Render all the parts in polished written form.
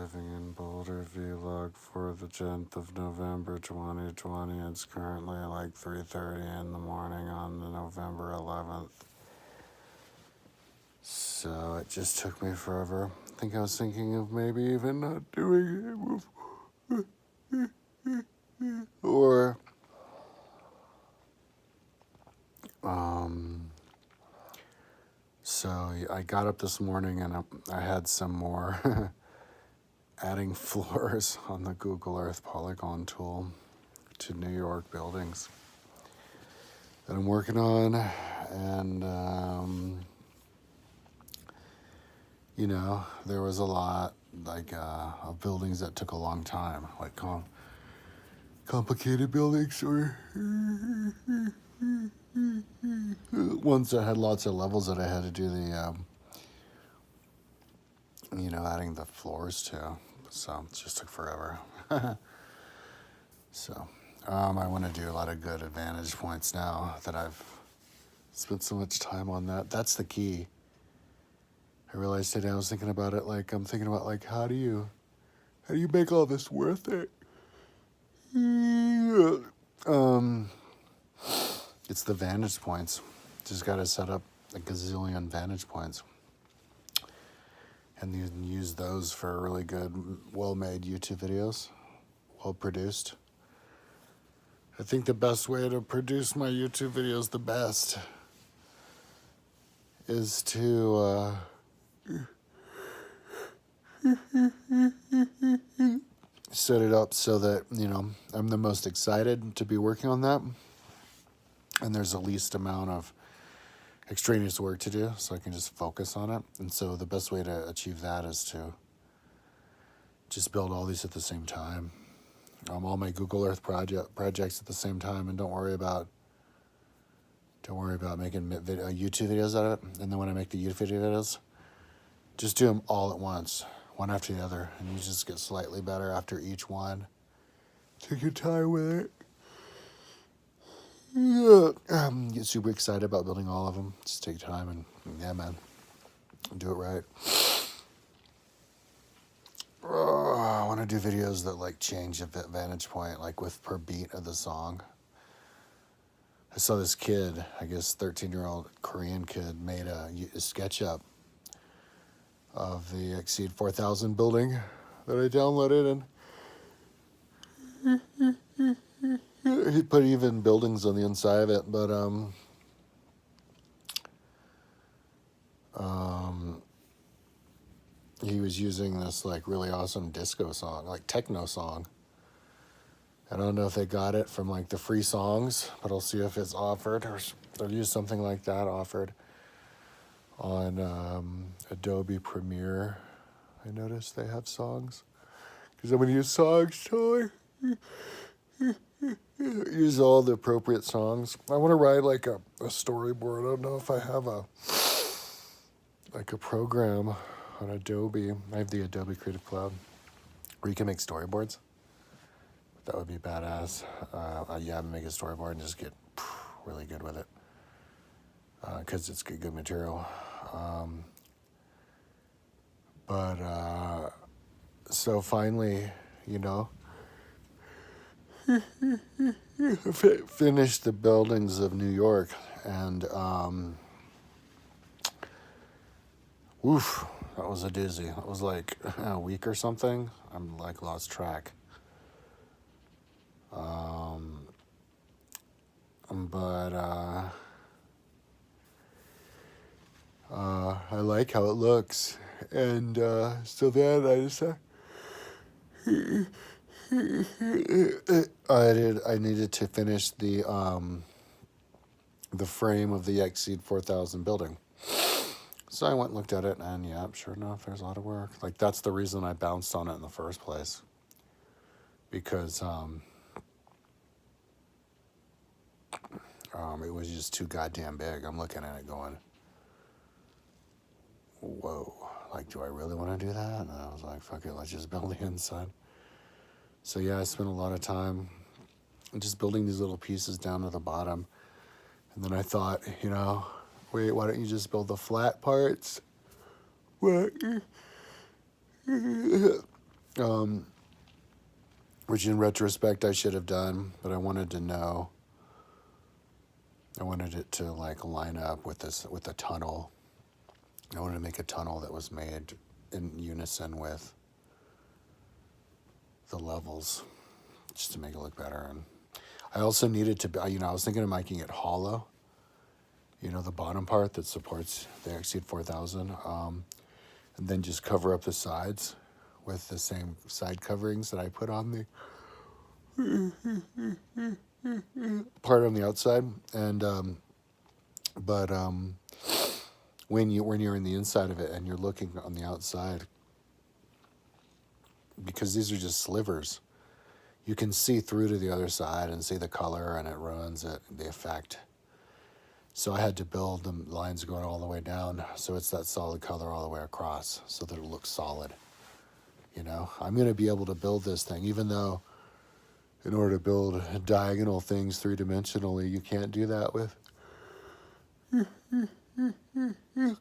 Living in Boulder vlog for the 10th of November 2020. It's currently like 3:30 in the morning on the November 11th. So it just took me forever. I think I was thinking of maybe even not doing it. Or so I got up this morning and I had some more adding floors on the Google Earth polygon tool to New York buildings that I'm working on. And there was a lot of buildings that took a long time, like complicated buildings or ones that had lots of levels that I had to do the adding the floors to. So it just took forever. So I want to do a lot of good advantage points now that I've spent so much time on that. That's the key. I realized today I was thinking about it, I'm thinking about how do you make all this worth it? It's the vantage points. Just got to set up a gazillion vantage points. And you can use those for really good, well-made YouTube videos, well-produced. I think the best way to produce my YouTube videos the best is to set it up so that, I'm the most excited to be working on that. And there's the least amount of extraneous work to do, so I can just focus on it. And so the best way to achieve that is to just build all these at the same time. All my Google Earth projects at the same time, and don't worry about making YouTube videos out of it. And then when I make the YouTube videos, just do them all at once, one after the other, and you just get slightly better after each one. Take your time with it. Yeah, get super excited about building all of them. Just take time and do it right. I want to do videos that change the vantage point, with per beat of the song. I saw this kid, I guess 13-year-old Korean kid, made a SketchUp of the Exceed 4000 building that I downloaded, and he put even buildings on the inside of it, but he was using this really awesome disco song, techno song. I don't know if they got it from the free songs, but I'll see if it's offered or use something like that offered on Adobe Premiere. I noticed they have songs because I'm going to use songs too. Use all the appropriate songs. I want to write a storyboard. I don't know if I have a program on Adobe. I have the Adobe Creative Cloud where you can make storyboards. That would be badass. Make a storyboard and just get really good with it because it's good material. So finally, finished the buildings of New York, and that was a doozy. That was a week or something. I'm lost track. I like how it looks, and so then I decided I needed to finish the frame of the Exceed 4000 building. So I went and looked at it, and sure enough, there's a lot of work. That's the reason I bounced on it in the first place, because it was just too goddamn big. I'm looking at it going, whoa, do I really want to do that? And I was like, fuck it, let's just build the inside. So I spent a lot of time just building these little pieces down to the bottom. And then I thought, wait, why don't you just build the flat parts? What? which in retrospect I should have done, but I wanted to know. I wanted it to like line up with with a tunnel. I wanted to make a tunnel that was made in unison with the levels, just to make it look better. And I also needed to, I was thinking of making it hollow. The bottom part that supports the Exceed 4000, and then just cover up the sides with the same side coverings that I put on the part on the outside. And but when you're in the inside of it and you're looking on the outside, because these are just slivers, you can see through to the other side and see the color, and it ruins the effect. So I had to build the lines going all the way down, so it's that solid color all the way across, so that it looks solid. I'm going to be able to build this thing, even though in order to build diagonal things three-dimensionally, you can't do that with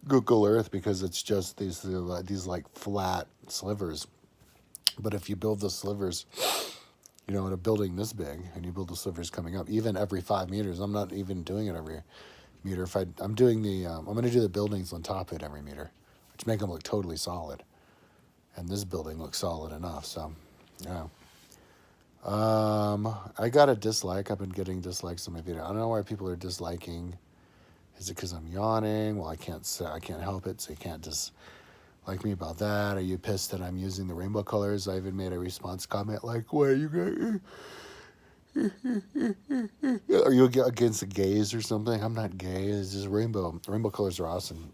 Google Earth, because it's just these like flat slivers. But if you build the slivers, in a building this big, and you build the slivers coming up, even every 5 meters, I'm not even doing it every meter. If I'm doing I'm going to do the buildings on top of it every meter, which make them look totally solid. And this building looks solid enough, so, yeah. I got a dislike. I've been getting dislikes on my video. I don't know why people are disliking. Is it because I'm yawning? Well, I can't help it, so you can't dislike me about that. Are you pissed that I'm using the rainbow colors? I even made a response comment like, "What are you are you against the gays or something?" I'm not gay. It's just rainbow. Rainbow colors are awesome.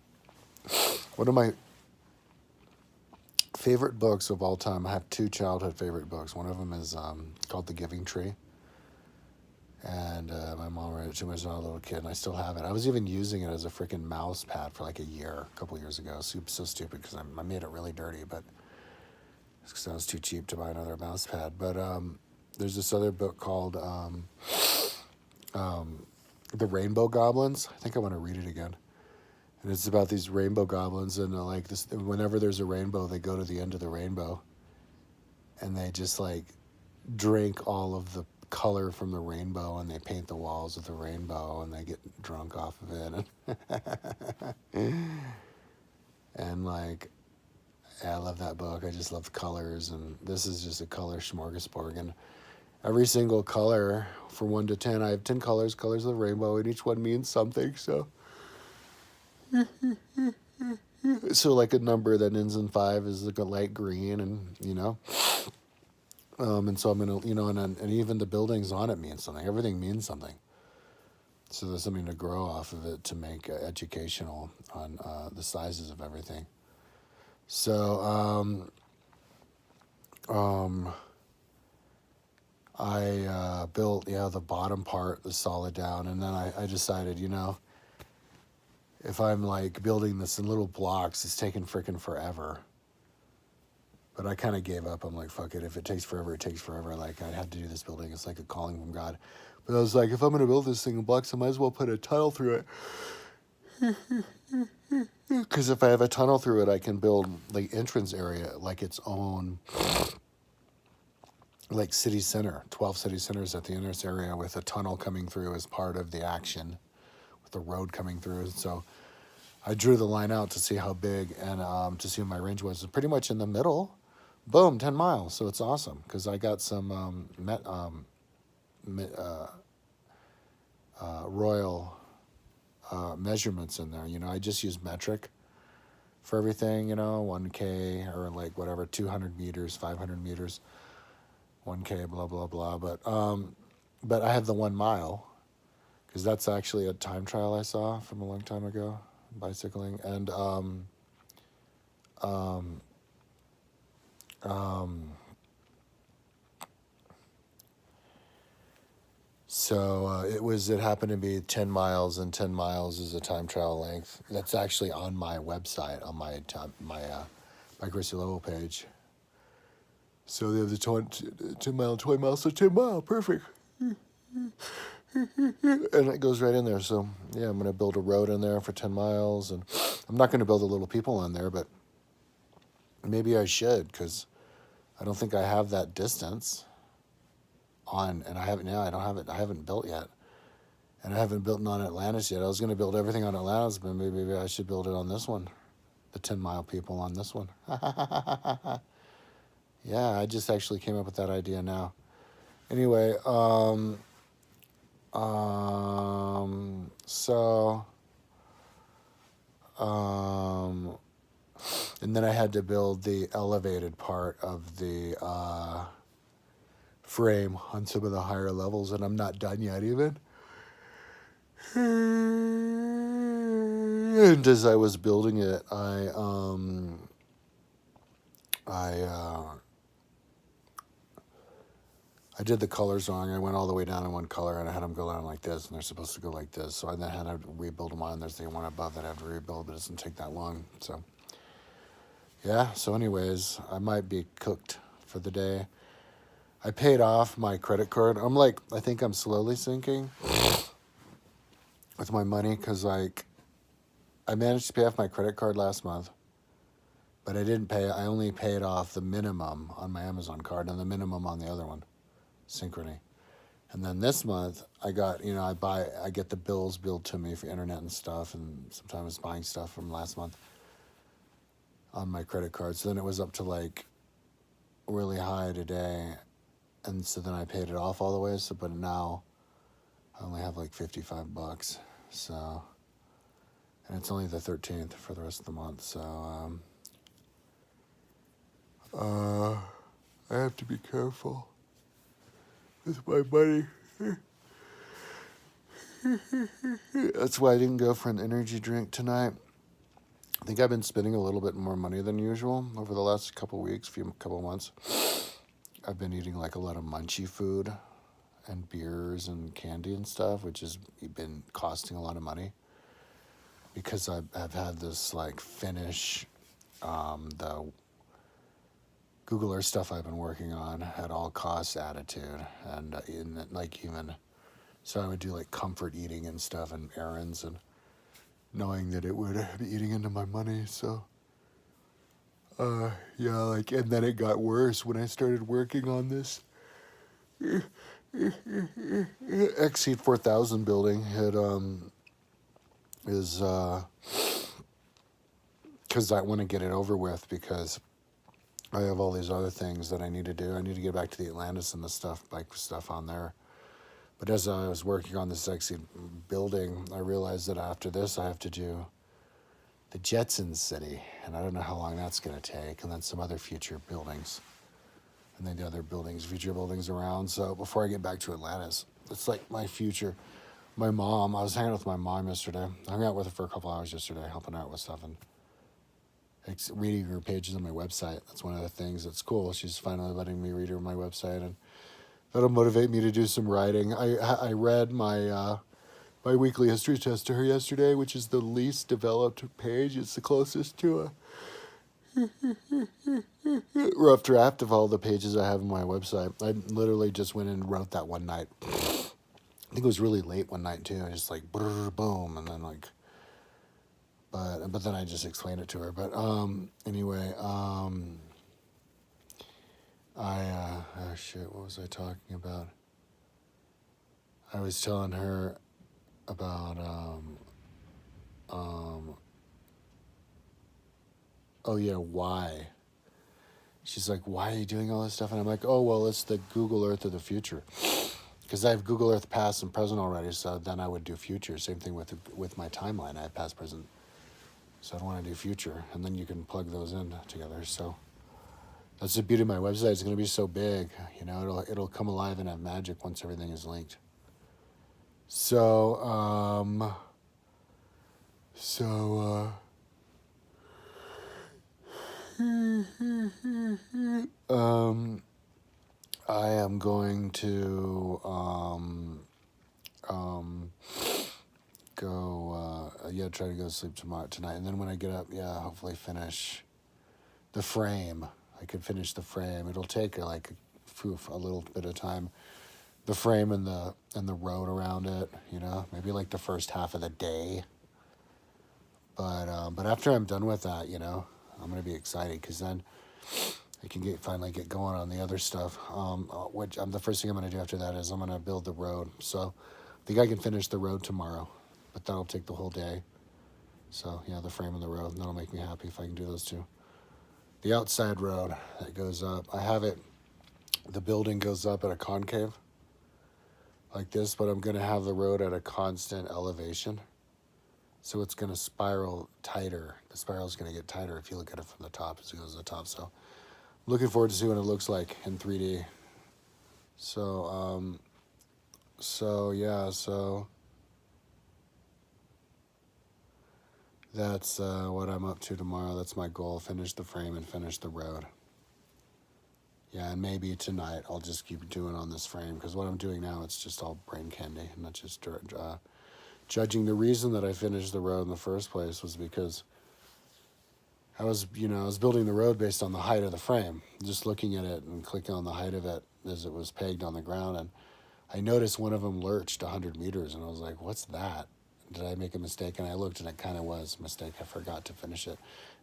One of my favorite books of all time. I have two childhood favorite books. One of them is called The Giving Tree. And my mom read it to me when I was a little kid, and I still have it. I was even using it as a freaking mouse pad for like a couple years ago. So stupid, because I made it really dirty, but it's because I was too cheap to buy another mouse pad. But there's this other book called The Rainbow Goblins. I think I want to read it again. And it's about these rainbow goblins, and like this, whenever there's a rainbow, they go to the end of the rainbow, and they just like drink all of the color from the rainbow, and they paint the walls with the rainbow, and they get drunk off of it. And like, I love that book. I just love colors, and this is just a color smorgasbord. And every single color, from 1 to 10, I have 10 colors of the rainbow, and each one means something. So like a number that ends in 5 is like a light green, and and so I'm gonna, and even the buildings on it mean something. Everything means something. So there's something to grow off of it to make educational on the sizes of everything. So I built the bottom part, the solid down, and then I decided, if I'm like building this in little blocks, it's taking freaking forever. But I kind of gave up. I'm like, fuck it. If it takes forever, it takes forever. Like, I had to do this building. It's like a calling from God. But I was like, if I'm going to build this thing in blocks, I might as well put a tunnel through it. Because if I have a tunnel through it, I can build the entrance area like its own, like city center. 12 city centers at the entrance area with a tunnel coming through as part of the action, with the road coming through. So I drew the line out to see how big and to see what my range was. It's pretty much in the middle. Boom, 10 miles. So it's awesome because I got some royal measurements in there. I just use metric for everything, 1K or like whatever, 200 meters, 500 meters, 1K, blah, blah, blah. But I have the 1 mile because that's actually a time trial I saw from a long time ago, bicycling. And so it happened to be 10 miles, and 10 miles is a time trial length. That's actually on my website, on my Chrissy Level page. So they have the 10 mile, 20 miles, so 10 mile, perfect. And it goes right in there. So yeah, I'm going to build a road in there for 10 miles, and I'm not going to build the little people in there, but maybe I should, because I don't think I have that distance on, and I haven't, yeah, I don't have it, I haven't built yet. And I haven't built on Atlantis yet. I was going to build everything on Atlantis, but maybe I should build it on this one. The 10 Mile people on this one. Yeah, I just actually came up with that idea now. Anyway, so, and then I had to build the elevated part of the frame on some of the higher levels, and I'm not done yet even. And as I was building it, I did the colors wrong. I went all the way down in one color, and I had them go down like this, and they're supposed to go like this. So I then had to rebuild them on. There's the one above that I have to rebuild, but it doesn't take that long. So, yeah. So anyways, I might be cooked for the day. I paid off my credit card. I think I'm slowly sinking with my money because, like, I managed to pay off my credit card last month, but I didn't pay. I only paid off the minimum on my Amazon card and the minimum on the other one, Synchrony. And then this month, I got, I get the bills billed to me for internet and stuff, and sometimes buying stuff from last month on my credit card. So then it was up to like really high today, and so then I paid it off all the way. So, but now I only have like $55. So, and it's only the 13th for the rest of the month. So, I have to be careful with my money. That's why I didn't go for an energy drink tonight. I think I've been spending a little bit more money than usual over the last couple months. I've been eating like a lot of munchy food and beers and candy and stuff, which has been costing a lot of money because I've had this like finish the Google Earth stuff I've been working on at all costs attitude, and so I would do like comfort eating and stuff and errands, and knowing that it would be eating into my money. So and then it got worse when I started working on this Exceed 4000 building. It is because I want to get it over with because I have all these other things that I need to do. I need to get back to the Atlantis and the bike stuff on there. But as I was working on this Exceed building, I realized that after this, I have to do the Jetson City, and I don't know how long that's going to take, and then some other future buildings, and then the other future buildings around. So before I get back to Atlantis, it's like my future. My mom, I was hanging out with my mom yesterday. I hung out with her for a couple hours yesterday, helping out with stuff and reading her pages on my website. That's one of the things that's cool. She's finally letting me read her my website, and that'll motivate me to do some writing. I read my weekly history test to her yesterday, which is the least developed page. It's the closest to a rough draft of all the pages I have on my website. I literally just went and wrote that one night. I think it was really late one night too. I just like boom, and then like, but then I just explained it to her. But anyway, what was I talking about? I was telling her about why. She's like, why are you doing all this stuff? And I'm like, oh well, it's the Google Earth of the future, because I have Google Earth past and present already. So then I would do future. Same thing with my timeline. I have past, present. So I don't want to do future, and then you can plug those in together. So that's the beauty of my website. It's going to be so big, it'll come alive and have magic once everything is linked. So, I am going to try to go to sleep tonight, and then when I get up, hopefully finish the frame. I could finish the frame. It'll take a little bit of time. The frame and the road around it, maybe like the first half of the day. But after I'm done with that, I'm gonna be excited because then I can finally get going on the other stuff. Which the first thing I'm going to do after that is I'm going to build the road. So I think I can finish the road tomorrow, but that'll take the whole day. So yeah, the frame and the road, that'll make me happy if I can do those two. The outside road that goes up, I have it, the building goes up at a concave like this, but I'm going to have the road at a constant elevation. So it's going to spiral tighter. The spiral is going to get tighter if you look at it from the top as it goes to the top. So I'm looking forward to see what it looks like in 3D. So, so that's what I'm up to tomorrow. That's my goal, finish the frame and finish the road. Yeah, and maybe tonight I'll just keep doing on this frame, because what I'm doing now, it's just all brain candy. I'm not just judging. The reason that I finished the road in the first place was because I was building the road based on the height of the frame, just looking at it and clicking on the height of it as it was pegged on the ground, and I noticed one of them lurched 100 meters, and I was like, what's that? Did I make a mistake? And I looked, and it kind of was a mistake. I forgot to finish it.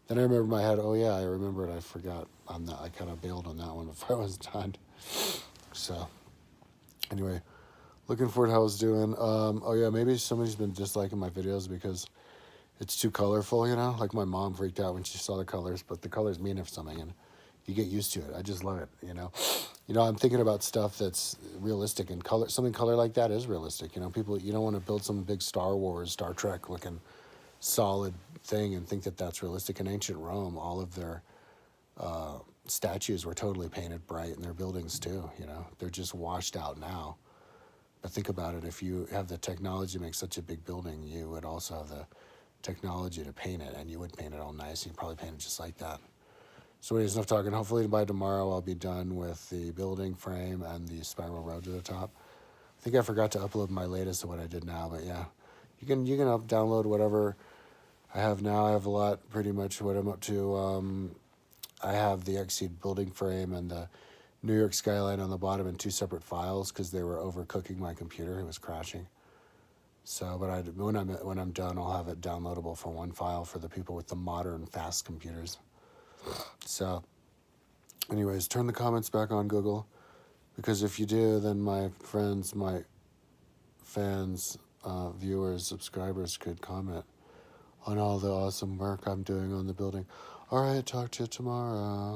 Then I remember in my head, oh yeah, I remembered. I forgot on that. I kind of bailed on that one before I was done. So anyway, looking forward to how I was doing. Oh yeah, maybe somebody's been disliking my videos because it's too colorful, Like my mom freaked out when she saw the colors, but the colors mean something, and you get used to it. I just love it, I'm thinking about stuff that's realistic, and something color like that is realistic. People, you don't want to build some big Star Wars, Star Trek looking solid thing and think that that's realistic. In ancient Rome, all of their statues were totally painted bright, and their buildings too, They're just washed out now. But think about it, if you have the technology to make such a big building, you would also have the technology to paint it, and you would paint it all nice. You'd probably paint it just like that. So anyways, enough talking. Hopefully by tomorrow I'll be done with the building frame and the spiral road to the top. I think I forgot to upload my latest of what I did now, but yeah. You can download whatever I have now. I have a lot, pretty much what I'm up to. I have the Exceed building frame and the New York skyline on the bottom in two separate files because they were overcooking my computer. It was crashing. So, but when I'm done, I'll have it downloadable for one file for the people with the modern fast computers. So, anyways, turn the comments back on, Google, because if you do, then my friends, my fans, viewers, subscribers could comment on all the awesome work I'm doing on the building. All right, talk to you tomorrow.